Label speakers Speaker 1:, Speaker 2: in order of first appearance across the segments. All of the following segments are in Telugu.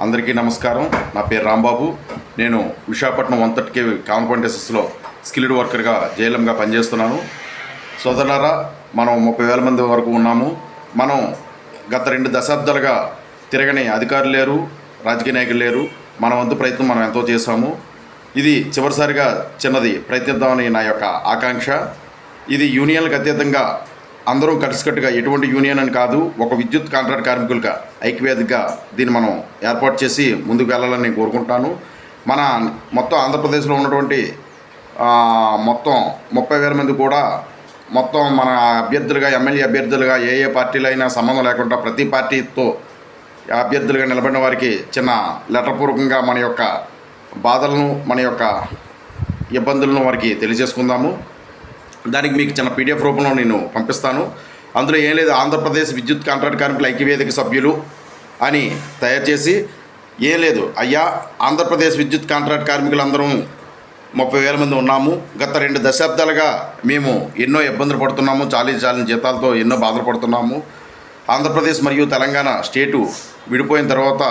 Speaker 1: అందరికీ నమస్కారం. నా పేరు రాంబాబు. నేను విశాఖపట్నం 130 కామన్ పాయింట్ ఎస్ఎస్లో స్కిల్డ్ వర్కర్గా జేఎల్ఎంగా పనిచేస్తున్నాను. సోదరులారా, మనం 30,000 మంది వరకు ఉన్నాము. మనం గత 2 దశాబ్దాలుగా తిరగని అధికారులు లేరు, రాజకీయ నాయకులు లేరు. మన వంతు ప్రయత్నం మనం ఎంతో చేశాము. ఇది చివరిసారిగా చిన్నది ప్రయత్నిద్దామని నా యొక్క ఆకాంక్ష. ఇది యూనియన్లకు అతీతంగా అందరూ కలిసికట్టుగా, ఎటువంటి యూనియన్ అని కాదు, ఒక విద్యుత్ కాంట్రాక్ట్ కార్మికులుగా ఐక్యవేదికగా దీన్ని మనం ఏర్పాటు చేసి ముందుకు వెళ్ళాలని నేను కోరుకుంటాను. మన మొత్తం ఆంధ్రప్రదేశ్లో ఉన్నటువంటి మొత్తం 30,000 మంది కూడా మొత్తం మన అభ్యర్థులుగా, ఎమ్మెల్యే అభ్యర్థులుగా ఏ పార్టీలు అయినా సంబంధం లేకుండా ప్రతి పార్టీతో అభ్యర్థులుగా నిలబడిన వారికి చిన్న లెటర్ పూర్వకంగా మన యొక్క బాధలను, మన యొక్క ఇబ్బందులను వారికి తెలియజేసుకుందాము. దానికి మీకు చిన్న పీడిఎఫ్ రూపంలో నేను పంపిస్తాను. అందులో ఏం లేదు, ఆంధ్రప్రదేశ్ విద్యుత్ కాంట్రాక్ట్ కార్మికుల ఐక్యవేదిక సభ్యులు అని తయారు చేసి, ఏం లేదు అయ్యా, ఆంధ్రప్రదేశ్ విద్యుత్ కాంట్రాక్ట్ కార్మికులందరం 30,000 మంది ఉన్నాము. గత 2 దశాబ్దాలుగా మేము ఎన్నో ఇబ్బందులు పడుతున్నాము, చాలిన జీతాలతో ఎన్నో బాధలు పడుతున్నాము. ఆంధ్రప్రదేశ్ మరియు తెలంగాణ స్టేటు విడిపోయిన తర్వాత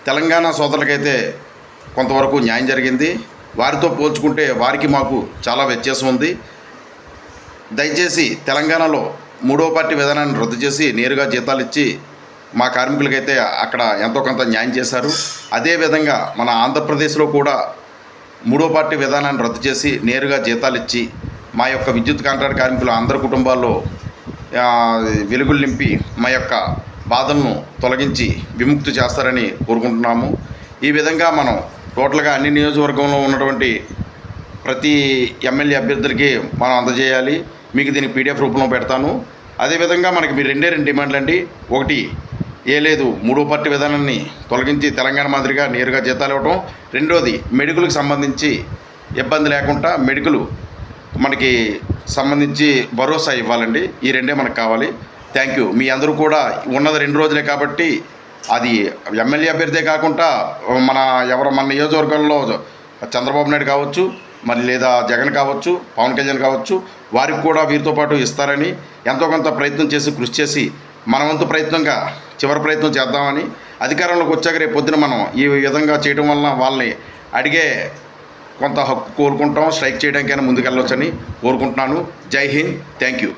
Speaker 1: తెలంగాణ సోదరులకైతే కొంతవరకు న్యాయం జరిగింది. వారితో పోల్చుకుంటే వారికి మాకు చాలా వ్యత్యాసం ఉంది. దయచేసి తెలంగాణలో 3వ పార్టీ విధానాన్ని రద్దు చేసి నేరుగా జీతాలు ఇచ్చి మా కార్మికులకైతే అక్కడ ఎంతో కొంత న్యాయం చేశారు. అదేవిధంగా మన ఆంధ్రప్రదేశ్లో కూడా 3వ పార్టీ విధానాన్ని రద్దు చేసి నేరుగా జీతాలు ఇచ్చి మా యొక్క విద్యుత్ కాంట్రాక్ట్ కార్మికులు అందరి కుటుంబాల్లో వెలుగులు నింపి మా యొక్క బాధలను తొలగించి విముక్తి చేస్తారని కోరుకుంటున్నాము. ఈ విధంగా మనం టోటల్గా అన్ని నియోజకవర్గంలో ఉన్నటువంటి ప్రతి ఎమ్మెల్యే అభ్యర్థులకి మనం అందజేయాలి. మీకు దీన్ని పీడిఎఫ్ రూపంలో పెడతాను. అదేవిధంగా మనకి మీరు 2 డిమాండ్లు అండి. ఒకటి, ఏ లేదు 3వ పార్టీ విధానాన్ని తొలగించి తెలంగాణ మాదిరిగా నేరుగా జీతాలు ఇవ్వటం. రెండోది, మెడికల్కి సంబంధించి ఇబ్బంది లేకుండా మెడికల్ మనకి సంబంధించి భరోసా ఇవ్వాలండి. ఈ 2 మనకు కావాలి. Thank you. మీ అందరూ కూడా ఉన్నది 2 రోజులే కాబట్టి అది ఎమ్మెల్యే అభ్యర్థే కాకుండా మన నియోజకవర్గంలో చంద్రబాబు నాయుడు కావచ్చు, మరి లేదా జగన్ కావచ్చు, పవన్ కళ్యాణ్ కావచ్చు, వారికి కూడా వీరితో పాటు ఇస్తారని ఎంతో కొంత ప్రయత్నం చేసి, కృషి చేసి మన వంతు ప్రయత్నంగా చివరి ప్రయత్నం చేద్దామని, అధికారంలోకి వచ్చాక రేపు పొద్దున మనం ఈ విధంగా చేయడం వలన వాళ్ళని అడిగే కొంత హక్కు కోరుకుంటాం. స్ట్రైక్ చేయడానికైనా ముందుకెళ్ళవచ్చని కోరుకుంటున్నాను. జై హింద్. Thank you.